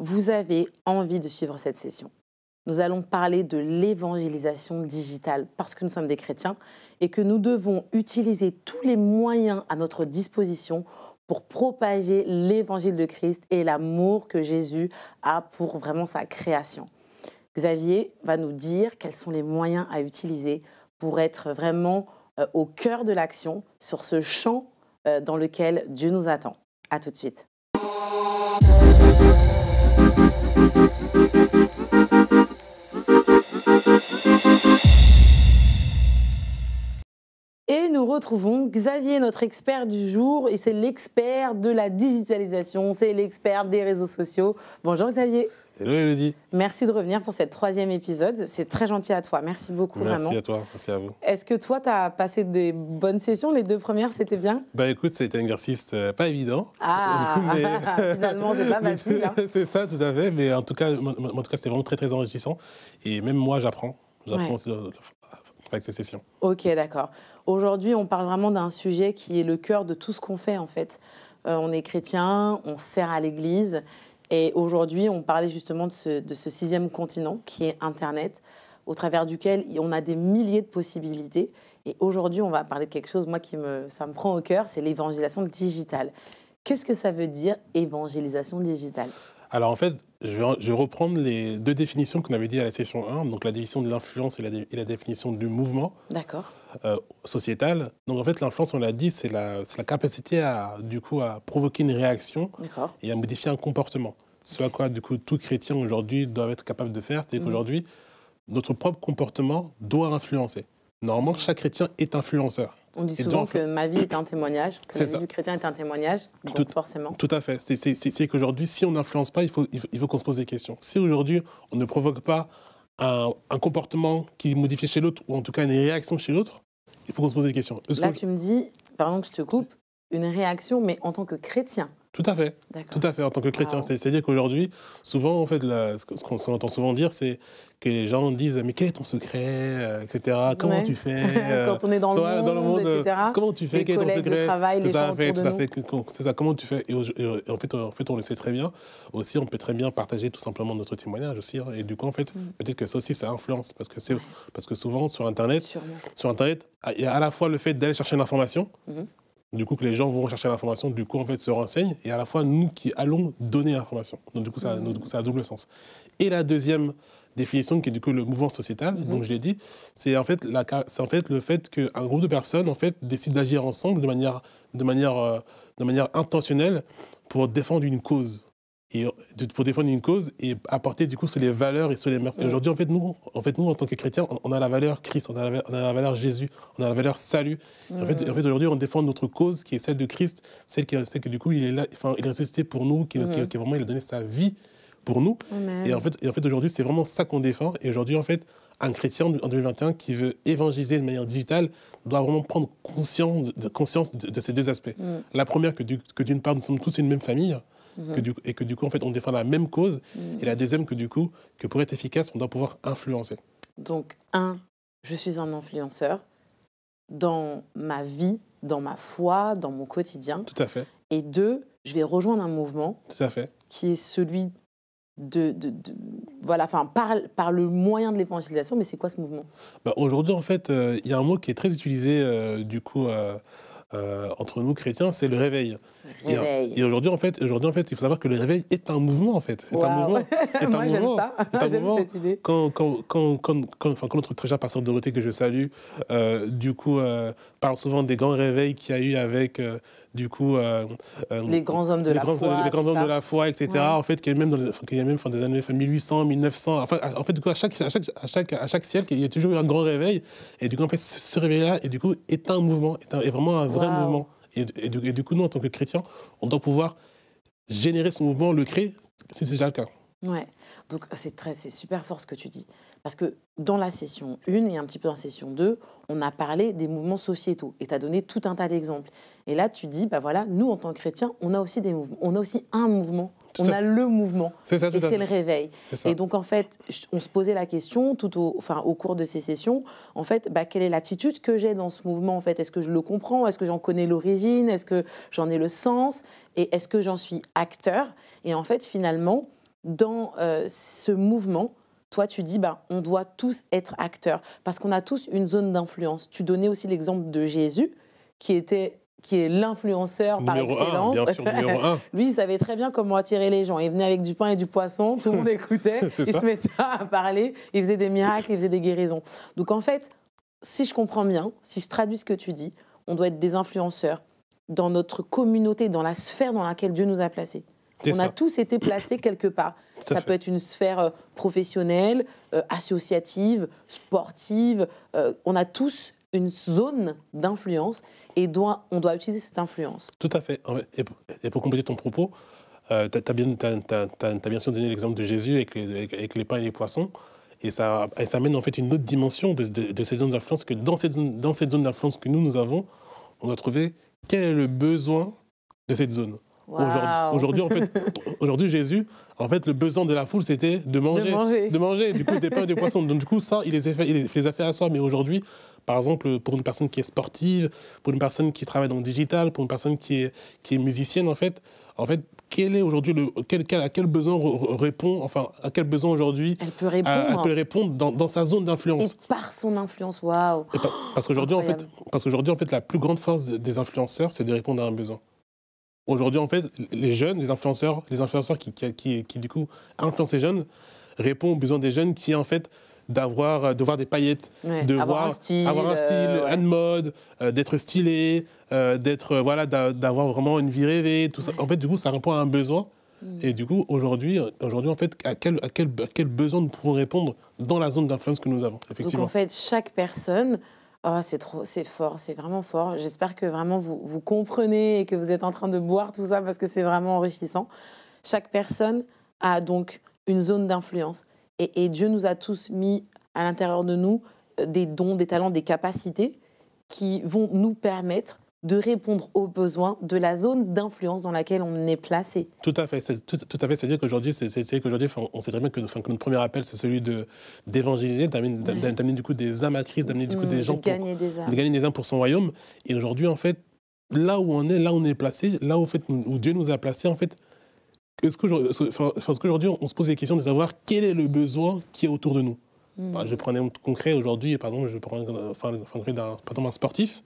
vous avez envie de suivre cette session, nous allons parler de l'évangélisation digitale parce que nous sommes des chrétiens et que nous devons utiliser tous les moyens à notre disposition pour propager l'évangile de Christ et l'amour que Jésus a pour vraiment sa création. Xavier va nous dire quels sont les moyens à utiliser pour être vraiment au cœur de l'action sur ce champ dans lequel Dieu nous attend. À tout de suite. Et nous retrouvons Xavier, notre expert du jour, et c'est l'expert de la digitalisation, c'est l'expert des réseaux sociaux. Bonjour Xavier. Hello Elodie. Merci de revenir pour cette 3e épisode. C'est très gentil à toi. Merci beaucoup, merci vraiment. Merci à toi, merci à vous. Est-ce que toi, tu as passé des bonnes sessions? Les 2 premières, c'était bien? Bah écoute, c'était un exercice pas évident. Ah, mais... finalement, c'est pas facile. Hein. C'est ça, tout à fait. Mais en tout cas, c'était vraiment très, très enrichissant. Et même moi, j'apprends aussi avec ces sessions. Ok, d'accord. Aujourd'hui, on parle vraiment d'un sujet qui est le cœur de tout ce qu'on fait, en fait. On est chrétien, on sert à l'Église. Et aujourd'hui, on parlait justement de ce 6e continent qui est Internet, au travers duquel on a des milliers de possibilités. Et aujourd'hui, on va parler de quelque chose, moi, ça me prend au cœur, c'est l'évangélisation digitale. Qu'est-ce que ça veut dire, évangélisation digitale? Alors en fait, je vais reprendre les 2 définitions qu'on avait dit à la session 1, donc la définition de l'influence et la définition du mouvement sociétal. Donc en fait, l'influence, on l'a dit, c'est la capacité à provoquer une réaction et à modifier un comportement. Ce à quoi, du coup, tout chrétien aujourd'hui doit être capable de faire, c'est qu'aujourd'hui, notre propre comportement doit influencer. Normalement, chaque chrétien est influenceur. On dit souvent que ma vie est un témoignage, que la vie du chrétien est un témoignage, donc forcément. Tout à fait. C'est qu'aujourd'hui, si on n'influence pas, il faut qu'on se pose des questions. Si aujourd'hui, on ne provoque pas un comportement qui est modifié chez l'autre, ou en tout cas une réaction chez l'autre, il faut qu'on se pose des questions. Là, tu me dis, pardon que je te coupe, une réaction, mais en tant que chrétien. Tout à fait, en tant que chrétien. C'est-à-dire qu'aujourd'hui, souvent, en fait, ce qu'on entend souvent dire, c'est que les gens disent « mais quel est ton secret etc. Comment tu fais ?» Quand on est dans le monde, etc. Comment tu fais? Quel est ton secret? Les collègues de travail, les gens autour de nous. C'est ça, comment tu fais? Et en fait, on le sait très bien. Aussi, on peut très bien partager tout simplement notre témoignage aussi. Et du coup, en fait, peut-être que ça aussi, ça influence. Parce que souvent, sur Internet, il y a à la fois le fait d'aller chercher l'information, du coup, que les gens vont chercher l'information, du coup, en fait, se renseignent, et à la fois, nous qui allons donner l'information. Donc, du coup, ça a double sens. Et la deuxième définition, qui est du coup le mouvement sociétal, donc je l'ai dit, c'est en fait le fait qu'un groupe de personnes, en fait, décide d'agir ensemble de manière intentionnelle pour défendre une cause. Pour défendre une cause et apporter du coup sur les valeurs et sur les mœurs. Et aujourd'hui, en fait, nous, en tant que chrétiens, on a la valeur Christ, on a la valeur Jésus, on a la valeur salut. En fait, aujourd'hui, on défend notre cause qui est celle de Christ, celle que du coup, il est là, il est ressuscité pour nous, qui vraiment, il a donné sa vie pour nous. Et en fait, aujourd'hui, c'est vraiment ça qu'on défend. Et aujourd'hui, en fait, un chrétien en 2021 qui veut évangéliser de manière digitale doit vraiment prendre conscience de ces 2 aspects. La première, que d'une part, nous sommes tous une même famille, et que du coup, en fait, on défend la même cause. Et la deuxième, que pour être efficace, on doit pouvoir influencer. Donc, je suis un influenceur dans ma vie, dans ma foi, dans mon quotidien. Tout à fait. Et 2, je vais rejoindre un mouvement qui est celui par le moyen de l'évangélisation. Mais c'est quoi ce mouvement? Aujourd'hui, en fait, il y a un mot qui est très utilisé, entre nous chrétiens, c'est le réveil. Et aujourd'hui, en fait, il faut savoir que le réveil est un mouvement, en fait. Moi, j'aime ça. J'aime cette idée. Quand notre très cher pasteur Dorothée, que je salue, parle souvent des grands réveils qu'il y a eu avec, les grands hommes de la foi. Les grands hommes de la foi, etc. Ouais. En fait, qu'il y a même dans les années 1800, 1900. Enfin, en fait, du coup, à chaque siècle, il y a toujours eu un grand réveil. Et du coup, en fait, ce réveil-là, et du coup, est un mouvement, est vraiment un vrai mouvement. Et du coup, nous, en tant que chrétiens, on doit pouvoir générer ce mouvement, le créer, si c'est déjà le cas. Ouais. Donc, c'est super fort ce que tu dis. Parce que dans la session 1 et un petit peu dans la session 2, on a parlé des mouvements sociétaux et tu as donné tout un tas d'exemples. Et là, tu dis, nous, en tant que chrétiens, on a aussi des mouvements. On a aussi un mouvement. On a le mouvement. C'est ça, et c'est le réveil. Et donc, en fait, on se posait la question au cours de ces sessions, en fait, quelle est l'attitude que j'ai dans ce mouvement, en fait? Est-ce que je le comprends? Est-ce que j'en connais l'origine? Est-ce que j'en ai le sens? Et est-ce que j'en suis acteur? Et en fait, finalement, dans ce mouvement, toi, tu dis, on doit tous être acteurs parce qu'on a tous une zone d'influence. Tu donnais aussi l'exemple de Jésus, qui est l'influenceur par excellence. Bien sûr, numéro 1. Lui, il savait très bien comment attirer les gens. Il venait avec du pain et du poisson, tout le monde écoutait, il se mettait à parler, il faisait des miracles, il faisait des guérisons. Donc en fait, si je comprends bien, si je traduis ce que tu dis, on doit être des influenceurs dans notre communauté, dans la sphère dans laquelle Dieu nous a placés. On a tous été placés quelque part. Ça peut être une sphère professionnelle, associative, sportive. On a tous une zone d'influence et on doit utiliser cette influence. Tout à fait. Et pour compléter ton propos, tu as bien sûr donné l'exemple de Jésus avec les pains et les poissons. Et ça amène en fait une autre dimension de ces zones d'influence, que dans cette zone d'influence que nous avons, on doit trouver quel est le besoin de cette zone. Wow. Aujourd'hui, Jésus, en fait, le besoin de la foule, c'était de manger. Du coup, des pains et des poissons. Donc, du coup, ça, il les a fait à soi. Mais aujourd'hui, par exemple, pour une personne qui est sportive, pour une personne qui travaille dans le digital, pour une personne qui est musicienne, en fait, quel est aujourd'hui à quel besoin répond, enfin, à quel besoin aujourd'hui elle peut répondre dans sa zone d'influence. Et par son influence, waouh. Parce qu'aujourd'hui, en fait, la plus grande force des influenceurs, c'est de répondre à un besoin. Aujourd'hui, en fait, les influenceurs qui du coup influencent les jeunes, répondent aux besoins des jeunes qui est en fait de voir des paillettes, avoir un style, une mode, d'être stylé, d'avoir vraiment une vie rêvée, tout ça. En fait, du coup, ça répond à un besoin. Et du coup, aujourd'hui, en fait, à quel besoin nous pouvons répondre dans la zone d'influence que nous avons, effectivement. Donc, en fait, chaque personne... Oh, c'est fort, c'est vraiment fort. J'espère que vraiment vous comprenez et que vous êtes en train de boire tout ça parce que c'est vraiment enrichissant. Chaque personne a donc une zone d'influence. Et Dieu nous a tous mis à l'intérieur de nous des dons, des talents, des capacités qui vont nous permettre de répondre aux besoins de la zone d'influence dans laquelle on est placé. Tout à fait. C'est-à-dire qu'aujourd'hui, on sait très bien que notre premier appel, c'est celui d'évangéliser, d'amener du coup des âmes à Christ, d'amener du coup des gens de gagner des âmes pour son royaume. Et aujourd'hui, en fait, là où on est placé, là où Dieu nous a placés, en fait, est-ce qu'aujourd'hui, on se pose des questions de savoir quel est le besoin qui est autour de nous. Je prends un exemple concret aujourd'hui, par exemple, je prends un sportif.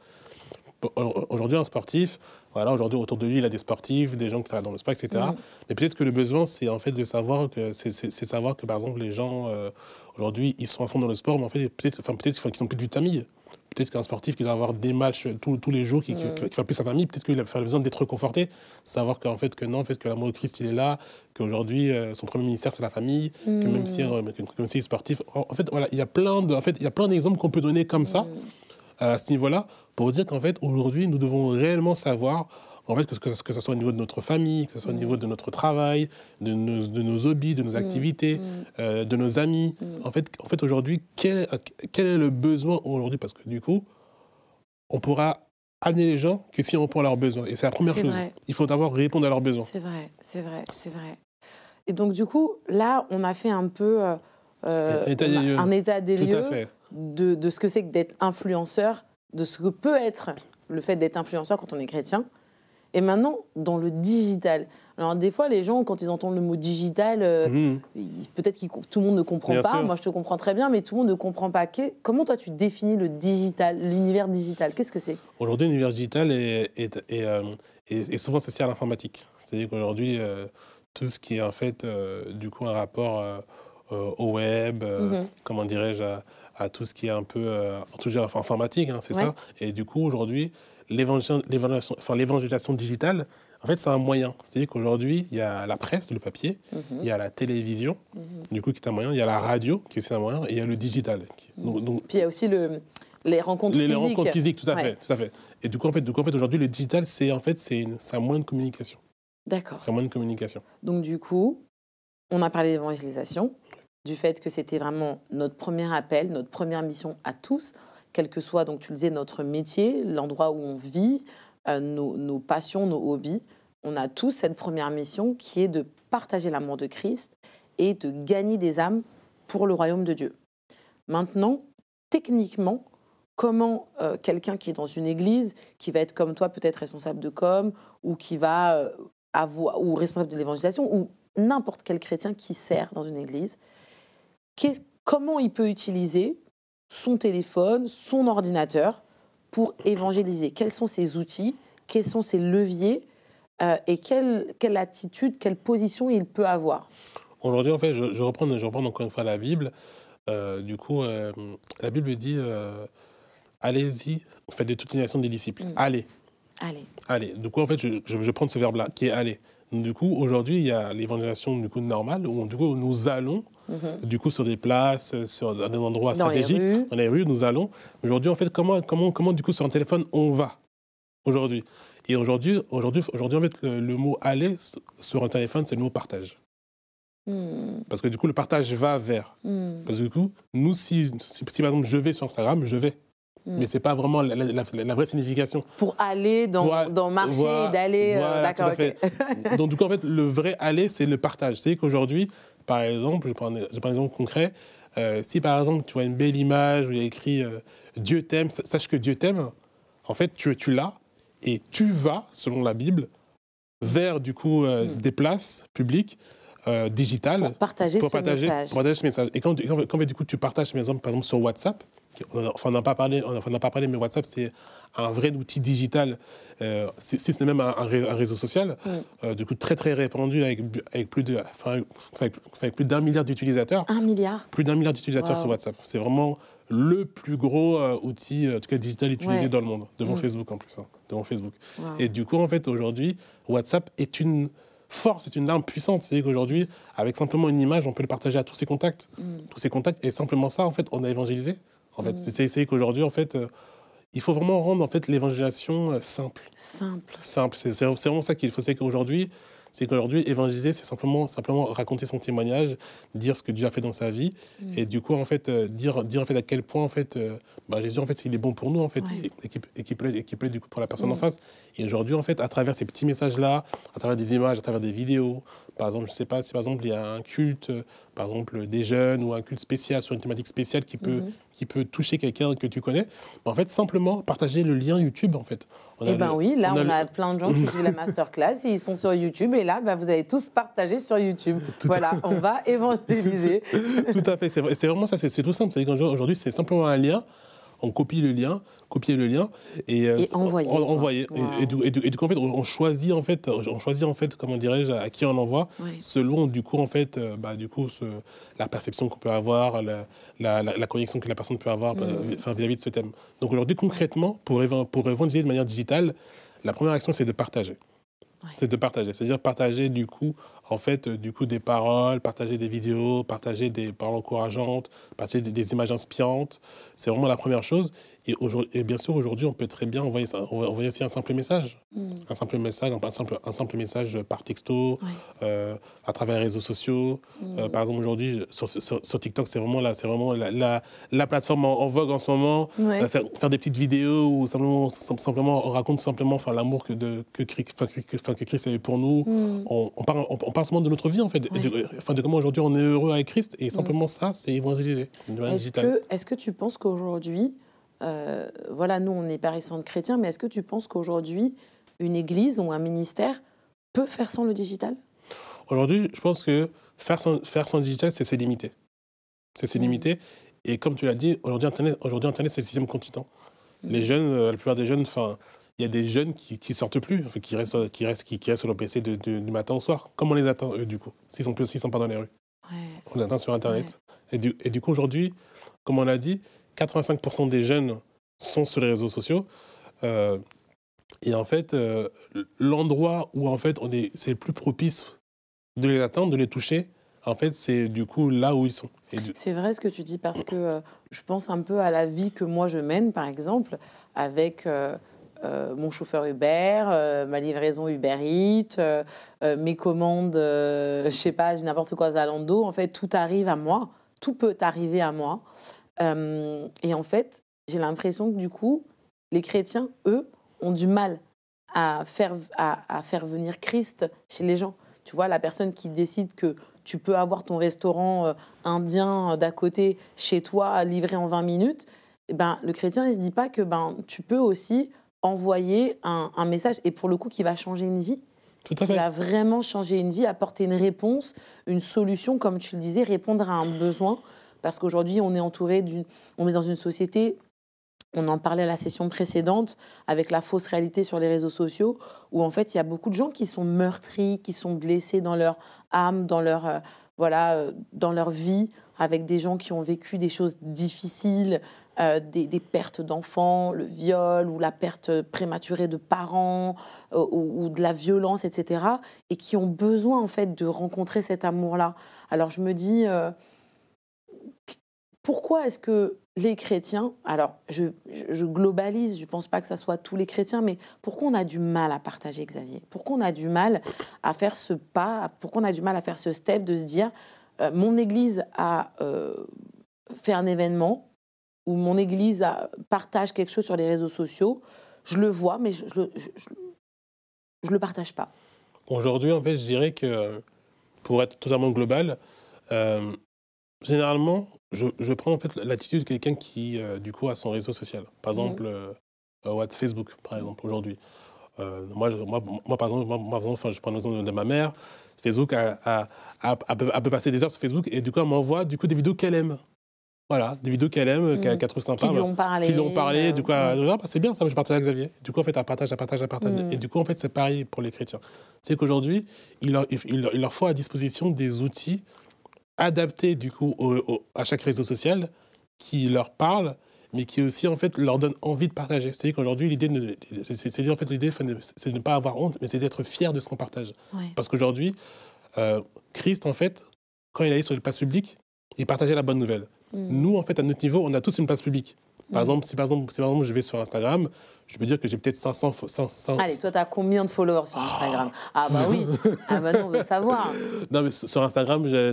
Aujourd'hui, un sportif, aujourd'hui, autour de lui, il a des sportifs, des gens qui travaillent dans le sport, etc. Mais peut-être que le besoin, c'est en fait de savoir que, par exemple, les gens, aujourd'hui, ils sont à fond dans le sport, mais en fait, peut-être qu'ils n'ont plus de vie de famille. Peut-être qu'un sportif qui doit avoir des matchs tous les jours, qui va plus sa famille, peut-être qu'il a besoin d'être réconforté, savoir que l'amour de Christ, il est là, qu'aujourd'hui, son premier ministère, c'est la famille, que même s'il est sportif. En fait, voilà, il y a plein d'exemples qu'on peut donner comme ça, à ce niveau-là, pour dire qu'en fait, aujourd'hui, nous devons réellement savoir, en fait, que ce soit au niveau de notre famille, que ce soit au niveau de notre travail, de nos hobbies, de nos activités, de nos amis. En fait, aujourd'hui, quel est le besoin aujourd'hui? Parce que du coup, on pourra amener les gens que si on répond à leurs besoins. Et c'est la première chose. Vrai. Il faut d'abord répondre à leurs besoins. C'est vrai. Et donc, du coup, là, on a fait un peu un état des lieux de ce que c'est que d'être influenceur, de ce que peut être le fait d'être influenceur quand on est chrétien. Et maintenant, dans le digital. Alors, des fois, les gens, quand ils entendent le mot digital, peut-être que tout le monde ne comprend pas. Sûr. Moi, je te comprends très bien, mais tout le monde ne comprend pas. Comment, toi, tu définis le digital, l'univers digital? Qu'est-ce que c'est? Aujourd'hui, l'univers digital est souvent associé à l'informatique. C'est-à-dire qu'aujourd'hui, tout ce qui est, en fait, du coup, un rapport au web, comment dirais-je, à tout ce qui est un peu informatique, c'est ça. Et du coup, aujourd'hui, l'évangélisation digitale, en fait, c'est un moyen. C'est-à-dire qu'aujourd'hui, il y a la presse, le papier, il y a la télévision, du coup, qui est un moyen, il y a la radio, qui est aussi un moyen, et il y a le digital. Donc, puis il y a aussi les rencontres physiques. Les rencontres physiques, tout à fait. Et du coup, en fait, aujourd'hui, le digital, c'est un moyen de communication. D'accord. C'est un moyen de communication. Donc, du coup, on a parlé d'évangélisation, du fait que c'était vraiment notre premier appel, notre première mission à tous, quel que soit, donc tu le disais, notre métier, l'endroit où on vit, nos passions, nos hobbies. On a tous cette première mission qui est de partager l'amour de Christ et de gagner des âmes pour le royaume de Dieu. Maintenant, techniquement, comment quelqu'un qui est dans une église, qui va être comme toi, peut-être responsable de com, ou qui va ou responsable de l'évangélisation, ou n'importe quel chrétien qui sert dans une église, comment il peut utiliser son téléphone, son ordinateur pour évangéliser? Quels sont ses outils? Quels sont ses leviers? Et quelle attitude, quelle position il peut avoir? Aujourd'hui, en fait, je reprends encore une fois la Bible. Du coup, la Bible dit allez-y, faites de toutes les nations des disciples. Allez. Allez. Du coup, en fait, je prends ce verbe-là, qui est aller. Du coup, aujourd'hui, il y a l'évangélisation du coup normale, où du coup, nous allons, du coup, sur des places, sur des endroits stratégiques, dans les rues, nous allons. Aujourd'hui, en fait, comment du coup, sur un téléphone, on va aujourd'hui? Et aujourd'hui, en fait, le mot aller sur un téléphone, c'est le mot partage. Parce que du coup, le partage va vers. Parce que du coup, nous, si par exemple, je vais sur Instagram, je vais. Mais ce n'est pas vraiment la vraie signification. Pour aller dans marcher et d'aller... Voilà, d'accord, okay. Donc, du coup, en fait, le vrai aller, c'est le partage. C'est qu'aujourd'hui, par exemple, je prends un exemple concret, si par exemple, tu vois une belle image où il y a écrit « Dieu t'aime », sache que Dieu t'aime, en fait, tu l'as et tu vas, selon la Bible, vers, du coup, des places publiques, digitales. Pour partager ce message. Et quand du coup, tu partages, par exemple, sur WhatsApp, on n'a pas parlé, mais WhatsApp, c'est un vrai outil digital, si ce n'est même un réseau social, du coup très très répandu avec plus d'1 milliard d'utilisateurs. 1 milliard. Plus d'1 milliard d'utilisateurs sur WhatsApp. C'est vraiment le plus gros outil, en tout cas digital, utilisé dans le monde, devant Facebook en plus. Devant Facebook. Et du coup, en fait, aujourd'hui, WhatsApp est une force, c'est une arme puissante. C'est-à-dire qu'aujourd'hui, avec simplement une image, on peut le partager à tous ses contacts. Tous ses contacts. Et simplement ça, en fait, on a évangélisé. En fait, c'est qu'aujourd'hui, en fait, il faut vraiment rendre en fait l'évangélisation simple. C'est vraiment ça qu'il faut. C'est qu'aujourd'hui, évangéliser, c'est simplement raconter son témoignage, dire ce que Dieu a fait dans sa vie, et du coup, en fait, dire en fait à quel point en fait, Jésus, en fait, il est bon pour nous, en fait, et qui plaît du coup pour la personne en face. Et aujourd'hui, en fait, à travers ces petits messages-là, à travers des images, à travers des vidéos, par exemple, je sais pas si par exemple il y a un culte, par exemple des jeunes ou un culte spécial sur une thématique spéciale qui peut toucher quelqu'un que tu connais, en fait, simplement partager le lien YouTube, en fait. Oui, là, on a plein de gens qui suivent la masterclass, et ils sont sur YouTube, et là, vous allez tous partager sur YouTube. On va évangéliser. Tout à fait, c'est vraiment ça, c'est tout simple. Aujourd'hui, c'est simplement un lien, on copie le lien, et envoyer. Et du coup, en fait, on choisit en fait, comment dirais-je, à qui on l'envoie, selon du coup, en fait, la perception qu'on peut avoir, la connexion que la personne peut avoir vis-à-vis de ce thème. Donc aujourd'hui, concrètement, pour évangéliser de manière digitale, la première action, c'est de partager. C'est de partager, c'est-à-dire partager du coup des paroles, partager des vidéos, partager des paroles encourageantes, partager des images inspirantes. C'est vraiment la première chose. Et bien sûr, aujourd'hui, on peut très bien envoyer aussi un simple message. Un simple message par texto, à travers les réseaux sociaux. Par exemple, aujourd'hui, sur TikTok, c'est vraiment la plateforme en vogue en ce moment. Faire des petites vidéos où simplement on raconte l'amour que Christ a eu pour nous. On parle seulement de notre vie, en fait, de comment aujourd'hui on est heureux avec Christ. Et simplement ça, c'est évangéliser. Est-ce que tu penses qu'aujourd'hui, nous, on est parisien chrétiens, mais est-ce que tu penses qu'aujourd'hui, une église ou un ministère peut faire sans le digital? Aujourd'hui, je pense que faire sans digital, c'est se limiter. Et comme tu l'as dit, aujourd'hui, Internet, c'est le 6e continent. Les jeunes, la plupart des jeunes, il y a des jeunes qui sortent plus, qui restent sur le PC du matin au soir. Comment on les attend, eux, du coup, s'ils sont pas dans les rues? On les attend sur Internet. Et du coup, aujourd'hui, comme on l'a dit, 85% des jeunes sont sur les réseaux sociaux. Et en fait, l'endroit où en fait, c'est le plus propice de les atteindre, de les toucher, en fait, c'est du coup là où ils sont. C'est vrai ce que tu dis, parce que je pense un peu à la vie que moi je mène, par exemple, avec mon chauffeur Uber, ma livraison Uber Eats, mes commandes, je sais pas, n'importe quoi, Zalando. En fait, tout arrive à moi, tout peut arriver à moi. Et en fait, j'ai l'impression que du coup, les chrétiens, eux, ont du mal à faire venir Christ chez les gens. Tu vois, la personne qui décide que tu peux avoir ton restaurant indien d'à côté chez toi, livré en 20 minutes, le chrétien, il ne se dit pas que tu peux aussi envoyer un message, et pour le coup, qui va changer une vie. qui va vraiment changer une vie, apporter une réponse, une solution, comme tu le disais, répondre à un besoin. Parce qu'aujourd'hui, on est on est dans une société, on en parlait à la session précédente, avec la fausse réalité sur les réseaux sociaux, où en fait, il y a beaucoup de gens qui sont meurtris, qui sont blessés dans leur âme, dans leur vie, avec des gens qui ont vécu des choses difficiles, des pertes d'enfants, le viol ou la perte prématurée de parents ou de la violence, etc. Et qui ont besoin en fait de rencontrer cet amour-là. Alors je me dis, pourquoi est-ce que les chrétiens, alors je globalise, je ne pense pas que ça soit tous les chrétiens, mais pourquoi on a du mal à partager, Xavier? Pourquoi on a du mal à faire ce pas? Pourquoi on a du mal à faire ce step de se dire, mon église a fait un événement ou mon église partage quelque chose sur les réseaux sociaux, je le vois, mais je le partage pas. Aujourd'hui, en fait, je dirais que, pour être totalement global, généralement, je prends en fait l'attitude de quelqu'un qui, du coup, a son réseau social. Par exemple, Facebook, par exemple, aujourd'hui. Moi, par exemple, je prends l'exemple de ma mère. Facebook peut passer des heures sur Facebook et du coup, elle m'envoie des vidéos qu'elle aime. Voilà, des vidéos qu'elle aime, qu'elle trouve sympa. Qui lui ont parlé. Du coup, c'est bien ça, je partage avec Xavier. Du coup, en fait, elle partage. Et du coup, en fait, c'est pareil pour les chrétiens. C'est qu'aujourd'hui, il leur faut à disposition des outils adaptés, du coup, à chaque réseau social qui leur parle, mais qui aussi, en fait, leur donne envie de partager. C'est-à-dire qu'aujourd'hui, l'idée, c'est de ne pas avoir honte, mais c'est d'être fier de ce qu'on partage. Ouais. Parce qu'aujourd'hui, Christ, en fait, quand il allait sur les places publiques, il partageait la bonne nouvelle. Nous, en fait, à notre niveau, on a tous une place publique. Par exemple, si je vais sur Instagram, je peux dire que j'ai peut-être 500... Allez, toi, tu as combien de followers sur Instagram? Ah bah oui, ah bah non, on veut savoir. Non, mais sur Instagram, j'ai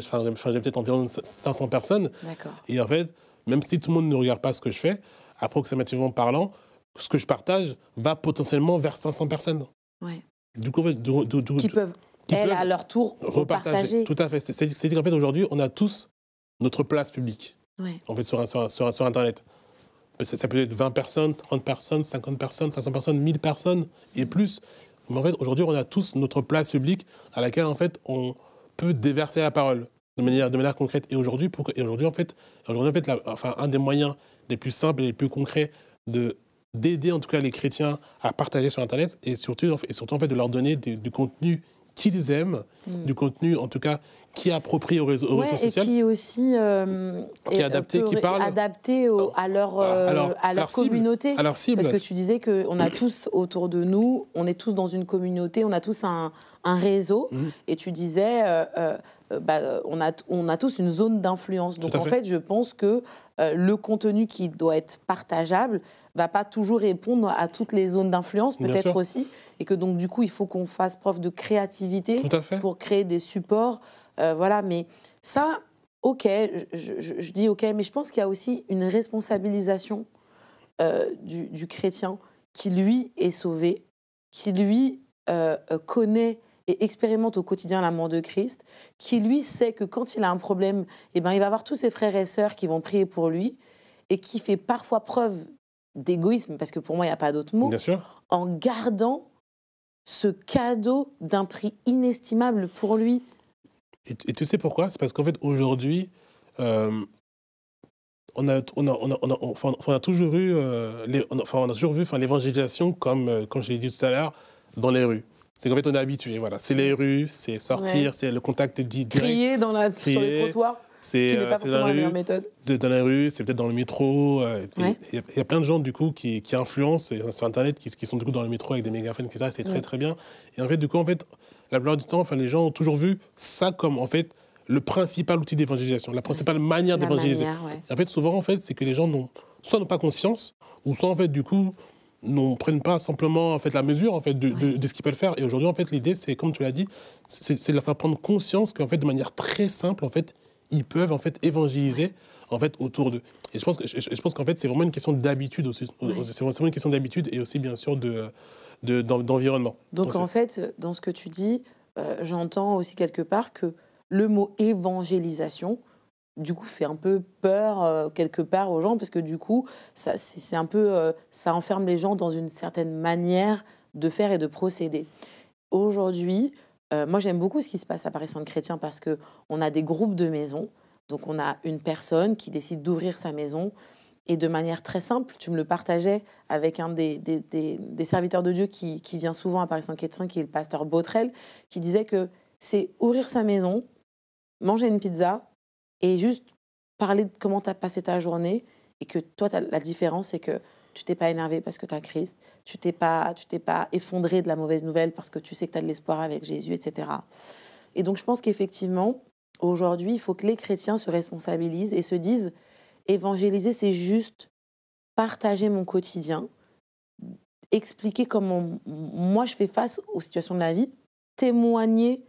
peut-être environ 500 personnes. D'accord. Et en fait, même si tout le monde ne regarde pas ce que je fais, approximativement parlant, ce que je partage va potentiellement vers 500 personnes. Ouais. Du coup, en fait, qui peuvent, à leur tour, repartager. Tout à fait. C'est-à-dire qu'en fait, aujourd'hui, on a tous notre place publique. Ouais. En fait, sur Internet. Ça peut être 20 personnes, 30 personnes, 50 personnes, 500 personnes, 1000 personnes et plus. Mais en fait, aujourd'hui, on a tous notre place publique à laquelle, en fait, on peut déverser la parole de manière concrète. Et aujourd'hui, en fait, un des moyens les plus simples et les plus concrets d'aider, en tout cas, les chrétiens à partager sur Internet et surtout en fait, de leur donner du contenu qu'ils aiment, du contenu, en tout cas, qui est approprié au réseau social. Et qui est aussi qui est adapté, qui parle adapté à leur communauté. À leur cible. Parce que tu disais qu'on a tous autour de nous, on est tous dans une communauté, on a tous un réseau. Et tu disais, on a tous une zone d'influence. Donc en fait, je pense que le contenu qui doit être partageable va pas toujours répondre à toutes les zones d'influence, peut-être aussi. Et que donc, du coup, il faut qu'on fasse preuve de créativité pour créer des supports. Voilà, mais ça, ok, je dis ok, mais je pense qu'il y a aussi une responsabilisation du chrétien qui, lui, est sauvé, qui, lui, connaît et expérimente au quotidien l'amour de Christ, qui, lui, sait que quand il a un problème, eh ben, il va avoir tous ses frères et sœurs qui vont prier pour lui et qui fait parfois preuve d'égoïsme, parce que pour moi, il n'y a pas d'autre mot, en gardant ce cadeau d'un prix inestimable pour lui. Et tu sais pourquoi? C'est parce qu'en fait, aujourd'hui, on a toujours vu l'évangélisation, comme je l'ai dit tout à l'heure, dans les rues. C'est qu'en fait, on est habitué. Voilà. C'est les rues, c'est sortir, c'est le contact direct. Crier sur les trottoirs, ce qui n'est pas forcément la meilleure méthode. Dans la rue, c'est peut-être dans le métro. Il y a plein de gens, du coup, qui influencent sur Internet, qui sont, du coup, dans le métro avec des mégaphones, etc. C'est très, très bien. Et en fait, du coup, la plupart du temps, les gens ont toujours vu ça comme, en fait, le principal outil d'évangélisation, la principale manière d'évangéliser. Et en fait, souvent, en fait, c'est que les gens n'ont pas conscience, ou soit, en fait, du coup, ne prennent pas simplement, en fait, la mesure, en fait, de ce qu'ils peuvent faire. Et aujourd'hui, en fait, l'idée, c'est, comme tu l'as dit, c'est de leur faire prendre conscience qu'en fait, de manière très simple, en fait, ils peuvent, en fait, évangéliser, en fait, autour d'eux. Et je pense qu'en fait, c'est vraiment une question d'habitude aussi. C'est vraiment une question d'habitude et aussi, bien sûr, d'environnement. Donc, en fait, dans ce que tu dis, j'entends aussi quelque part que le mot évangélisation, du coup, fait un peu peur quelque part aux gens, parce que du coup, ça enferme les gens dans une certaine manière de faire et de procéder. aujourd'hui, moi j'aime beaucoup ce qui se passe à Paris Centre Chrétien parce qu'on a des groupes de maisons. Donc on a une personne qui décide d'ouvrir sa maison et de manière très simple, tu me le partageais avec un des serviteurs de Dieu qui vient souvent à Paris Centre Chrétien, qui est le pasteur Botrel, qui disait que c'est ouvrir sa maison, manger une pizza et juste parler de comment tu as passé ta journée et que toi, la différence, c'est que tu t'es pas énervé parce que tu as Christ, tu t'es pas effondré de la mauvaise nouvelle parce que tu sais que tu as de l'espoir avec Jésus, etc. Et donc, je pense qu'effectivement, aujourd'hui, il faut que les chrétiens se responsabilisent et se disent, évangéliser, c'est juste partager mon quotidien, expliquer comment moi je fais face aux situations de la vie, témoigner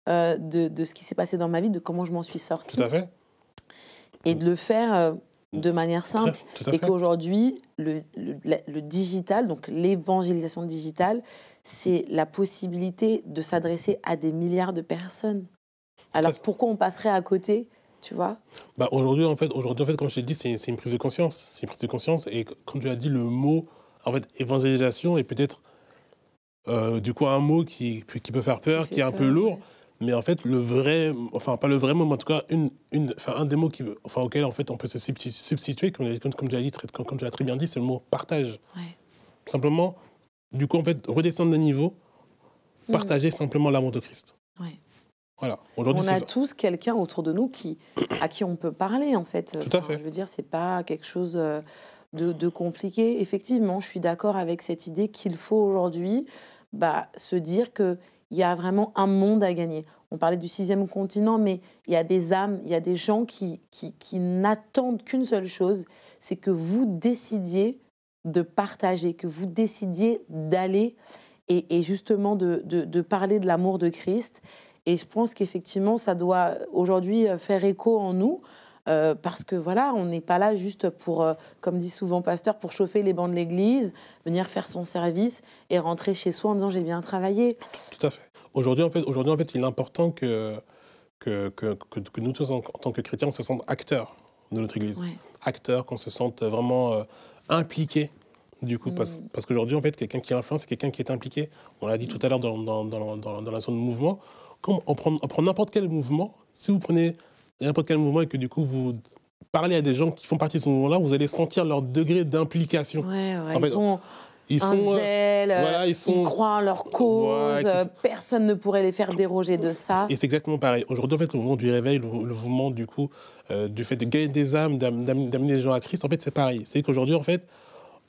de ce qui s'est passé dans ma vie, de comment je m'en suis sortie. Tout à fait. Et de le faire de manière simple. Tout à fait. Et qu'aujourd'hui, le digital, donc l'évangélisation digitale, c'est la possibilité de s'adresser à des milliards de personnes. Alors pourquoi on passerait à côté, tu vois? Aujourd'hui, en fait, comme je t'ai dit, c'est une prise de conscience. C'est une prise de conscience. Et comme tu as dit, le mot, en fait, évangélisation est peut-être, du coup, un mot qui peut faire peur, qui est un peu lourd. Ouais. Mais en fait, le vrai, enfin, pas le vrai mot, mais en tout cas, un des mots auquel, en fait, on peut se substituer, comme tu l'as très bien dit, c'est le mot partage. Ouais. Simplement, du coup, en fait, redescendre d'un niveau, partager simplement l'amour de Christ. Ouais. Voilà. Aujourd'hui, on a tous quelqu'un autour de nous à qui on peut parler, en fait. Tout à fait. Je veux dire, c'est pas quelque chose de compliqué. Effectivement, je suis d'accord avec cette idée qu'il faut aujourd'hui se dire qu'il y a vraiment un monde à gagner. On parlait du 6e continent, mais il y a des âmes, il y a des gens qui n'attendent qu'une seule chose, c'est que vous décidiez de partager, que vous décidiez d'aller et justement de parler de l'amour de Christ. Et je pense qu'effectivement, ça doit aujourd'hui faire écho en nous, parce que voilà, on n'est pas là juste pour, comme dit souvent Pasteur, pour chauffer les bancs de l'église, venir faire son service et rentrer chez soi en disant j'ai bien travaillé. Tout à fait. Aujourd'hui, en fait, il est important que nous tous, en tant que chrétiens, on se sente acteurs de notre église. Ouais. Acteurs, qu'on se sente vraiment impliqués. Du coup, parce qu'aujourd'hui, en fait, quelqu'un qui influence, c'est quelqu'un qui est impliqué. On l'a dit tout à l'heure dans la zone de mouvement. Comme on prend n'importe quel mouvement, si vous prenez n'importe quel mouvement et que du coup vous parlez à des gens qui font partie de ce mouvement-là, vous allez sentir leur degré d'implication. Ouais, en fait, ils sont zèle, ils croient en leur cause, personne ne pourrait les faire déroger de ça. Et c'est exactement pareil. Aujourd'hui, en fait, le mouvement du réveil, le mouvement du coup, du fait de gagner des âmes, d'amener les gens à Christ, en fait, c'est pareil. C'est qu'aujourd'hui, en fait,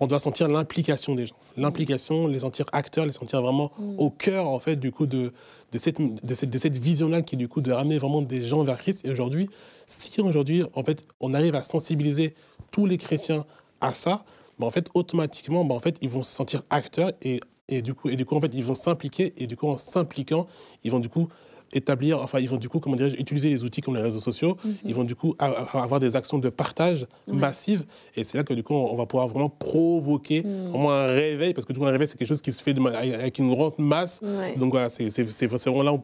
on doit sentir l'implication des gens. L'implication, les sentir acteurs, les sentir vraiment au cœur, en fait, du coup, de cette vision-là qui est, du coup, de ramener vraiment des gens vers Christ. Et aujourd'hui, si aujourd'hui, en fait, on arrive à sensibiliser tous les chrétiens à ça, en fait, automatiquement, en fait, ils vont se sentir acteurs et du coup, en fait, ils vont s'impliquer. Et du coup, en s'impliquant, ils vont, du coup, ils vont du coup, utiliser les outils comme les réseaux sociaux. Ils vont du coup avoir des actions de partage massives. Et c'est là que du coup, on va pouvoir vraiment provoquer vraiment un réveil, parce que du coup, un réveil, c'est quelque chose qui se fait avec une grande masse. Ouais. Donc voilà, c'est vraiment là où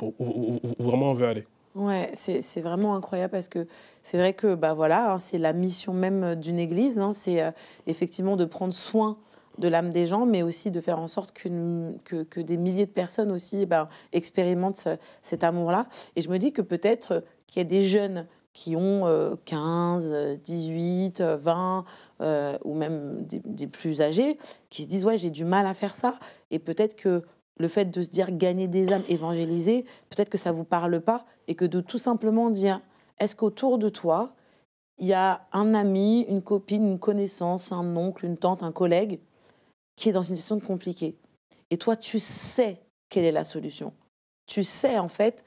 vraiment on veut aller. Ouais, c'est vraiment incroyable parce que c'est vrai que voilà, c'est la mission même d'une église, c'est effectivement de prendre soin de l'âme des gens, mais aussi de faire en sorte que des milliers de personnes aussi expérimentent cet amour-là. Et je me dis que peut-être qu'il y a des jeunes qui ont 15, 18, 20, ou même des plus âgés, qui se disent « ouais, j'ai du mal à faire ça ». Et peut-être que le fait de se dire « gagner des âmes, évangéliser », peut-être que ça ne vous parle pas, et que de tout simplement dire « est-ce qu'autour de toi, il y a un ami, une copine, une connaissance, un oncle, une tante, un collègue qui est dans une situation compliquée. Et toi, tu sais quelle est la solution. Tu sais, en fait,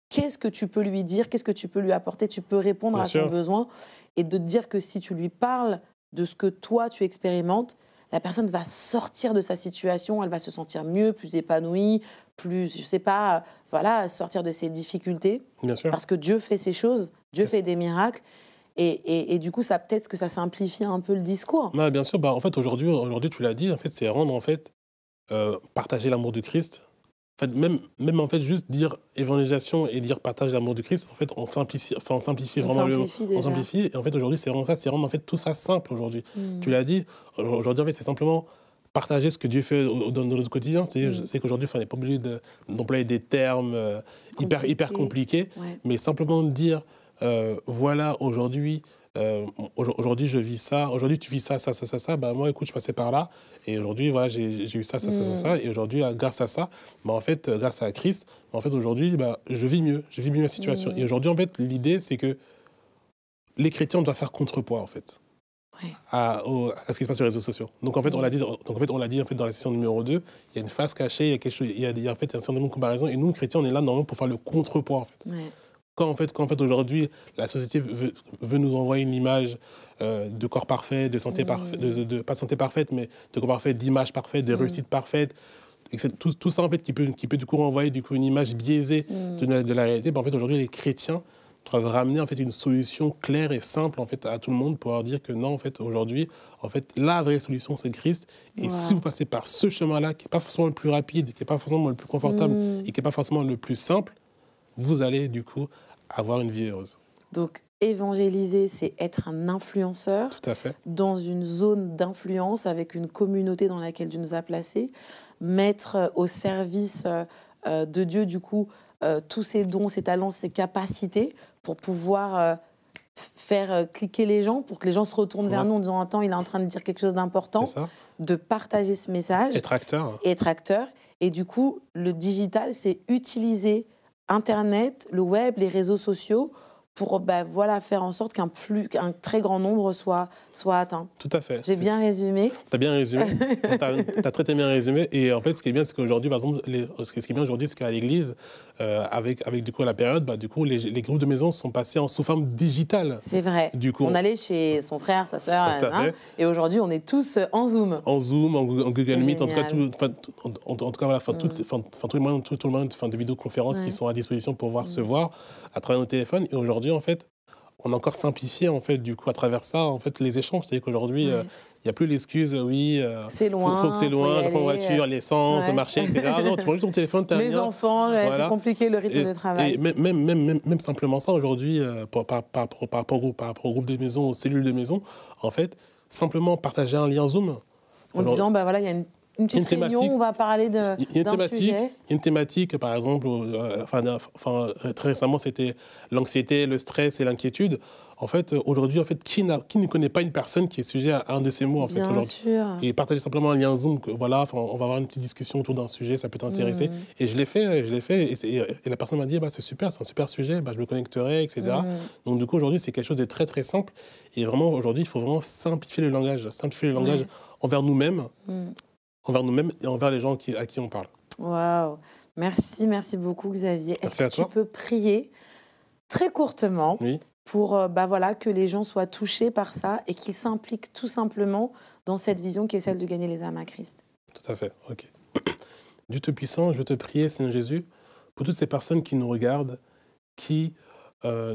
qu'est-ce que tu peux lui dire, qu'est-ce que tu peux lui apporter, tu peux répondre Bien à sûr. Son besoin. Et de te dire que si tu lui parles de ce que toi, tu expérimentes, la personne va sortir de sa situation, elle va se sentir mieux, plus épanouie, plus, je sais pas, voilà, sortir de ses difficultés. Bien sûr. Parce que Dieu fait ces choses, Dieu fait des miracles. Et du coup, ça peut-être que ça simplifie un peu le discours. Non, bien sûr. En fait, aujourd'hui, tu l'as dit, en fait, c'est rendre, en fait, partager l'amour du Christ. En fait, même en fait, juste dire évangélisation et dire partage l'amour du Christ, en fait, on simplifie vraiment on simplifie. Et en fait, aujourd'hui, c'est vraiment ça, c'est rendre en fait tout ça simple aujourd'hui. Tu l'as dit. Aujourd'hui, en fait, c'est simplement partager ce que Dieu fait dans notre quotidien. C'est qu'aujourd'hui, on n'est pas obligé d'employer des termes hyper compliqués, mais simplement dire, voilà, aujourd'hui, je vis ça, aujourd'hui tu vis ça, bah, moi écoute, je passais par là, et aujourd'hui voilà, j'ai eu ça, et aujourd'hui grâce à ça, bah, en fait, grâce à Christ, en fait, aujourd'hui, bah, je vis mieux ma situation. Et aujourd'hui, en fait, l'idée, c'est que les chrétiens doivent faire contrepoids, en fait. À ce qui se passe sur les réseaux sociaux. Donc en fait, on l'a dit, en fait, dans la session numéro 2, il y a une face cachée, il y a quelque chose, en fait, un certain nombre de comparaisons, et nous, chrétiens, on est là normalement pour faire le contrepoids, en fait. Quand en fait aujourd'hui, la société veut nous envoyer une image de corps parfait, de santé parfaite, pas de santé parfaite, mais de corps parfait, d'image parfaite, de réussite parfaite, et tout ça en fait qui peut du coup renvoyer une image biaisée de la réalité. Ben, en fait, aujourd'hui, les chrétiens doivent ramener en fait une solution claire et simple en fait à tout le monde pour leur dire que non, en fait, aujourd'hui, en fait, la vraie solution, c'est Christ. Et si vous passez par ce chemin-là, qui n'est pas forcément le plus rapide, qui n'est pas forcément le plus confortable et qui n'est pas forcément le plus simple, vous allez du coup avoir une vie heureuse. Donc, évangéliser, c'est être un influenceur. Tout à fait. Dans une zone d'influence avec une communauté dans laquelle Dieu nous a placés. Mettre au service de Dieu, du coup, tous ses dons, ses talents, ses capacités pour pouvoir faire cliquer les gens, pour que les gens se retournent vers nous en disant « Attends, il est en train de dire quelque chose d'important », de partager ce message. Être acteur. Être acteur. Et du coup, le digital, c'est utiliser Internet, le web, les réseaux sociaux pour faire en sorte qu'un très grand nombre soit atteint. Tout à fait. J'ai bien résumé. Tu as bien résumé. Tu as très bien résumé. Et en fait, ce qui est bien, c'est qu'aujourd'hui, par exemple, ce qui est bien aujourd'hui, c'est qu'à l'église, avec du coup la période, du coup, les groupes de maison sont passés sous forme digitale. C'est vrai. Du coup, on allait chez son frère, sa sœur, et aujourd'hui, on est tous en Zoom. En Zoom, en Google Meet, en tout cas, tout le monde de vidéoconférences qui sont à disposition pour pouvoir se voir à travers nos téléphones. Et aujourd'hui, en fait, on a encore simplifié, en fait, du coup, à travers ça, en fait, les échanges. C'est-à-dire qu'aujourd'hui, il n'y a plus l'excuse, c'est loin, faut que c'est loin, je prends voiture, l'essence, marché, etc. Non, tu prends juste ton téléphone, tu as les enfants, c'est compliqué, le rythme de travail. Et même simplement ça, aujourd'hui, par rapport au groupe de maison, aux cellules de maison, en fait, simplement partager un lien Zoom. En disant, il y a une petite réunion, on va parler d'un sujet. Il y a une thématique, par exemple, très récemment, c'était l'anxiété, le stress et l'inquiétude. En fait, aujourd'hui, en fait, qui ne connaît pas une personne qui est sujet à un de ces mots, en fait, aujourd'hui. Sûr. Et partager simplement un lien Zoom, on va avoir une petite discussion autour d'un sujet, ça peut t'intéresser. Et je l'ai fait, et la personne m'a dit, c'est super, c'est un super sujet, je me connecterai, etc. Donc, du coup, aujourd'hui, c'est quelque chose de très, très simple. Et vraiment, aujourd'hui, il faut vraiment simplifier le langage envers nous-mêmes, et envers les gens à qui on parle. Waouh. Merci beaucoup, Xavier. Est-ce que tu peux prier très courtement pour que les gens soient touchés par ça et qu'ils s'impliquent tout simplement dans cette vision qui est celle de gagner les âmes à Christ? Tout à fait, ok. Dieu Tout-Puissant, je veux te prier, Seigneur Jésus, pour toutes ces personnes qui nous regardent, qui,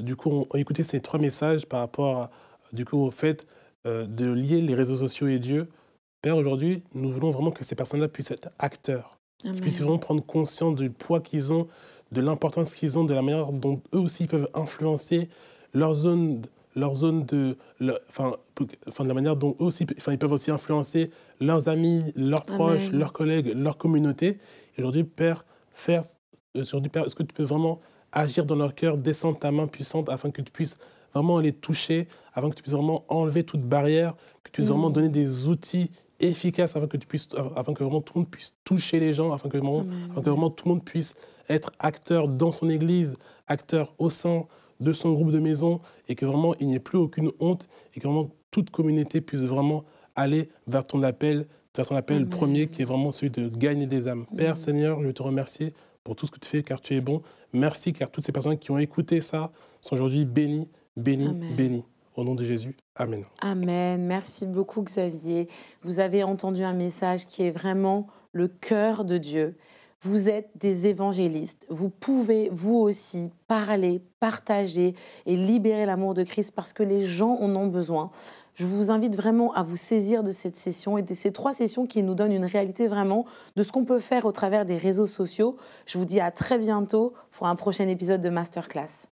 du coup, ont écouté ces 3 messages par rapport, au fait de lier les réseaux sociaux et Dieu. Père, aujourd'hui, nous voulons vraiment que ces personnes-là puissent être acteurs, qu'ils puissent vraiment prendre conscience du poids qu'ils ont, de l'importance qu'ils ont, de la manière dont eux aussi peuvent influencer de la manière dont eux aussi, ils peuvent aussi influencer leurs amis, leurs proches, leurs collègues, leur communauté. Et aujourd'hui, Père, est-ce que tu peux vraiment agir dans leur cœur, descendre ta main puissante afin que tu puisses vraiment les toucher, afin que tu puisses vraiment enlever toute barrière, que tu puisses vraiment donner des outils efficace afin que vraiment tout le monde puisse toucher les gens, afin que vraiment tout le monde puisse être acteur dans son église, acteur au sein de son groupe de maison, et que vraiment il n'y ait plus aucune honte, et que vraiment toute communauté puisse vraiment aller vers ton appel premier, qui est vraiment celui de gagner des âmes. Père, Seigneur, je te remercie pour tout ce que tu fais, car tu es bon. Merci, car toutes ces personnes qui ont écouté ça sont aujourd'hui bénies. Au nom de Jésus, Amen. Amen. Merci beaucoup, Xavier. Vous avez entendu un message qui est vraiment le cœur de Dieu. Vous êtes des évangélistes. Vous pouvez, vous aussi, parler, partager et libérer l'amour de Christ parce que les gens en ont besoin. Je vous invite vraiment à vous saisir de cette session et de ces 3 sessions qui nous donnent une réalité vraiment de ce qu'on peut faire au travers des réseaux sociaux. Je vous dis à très bientôt pour un prochain épisode de Masterclass.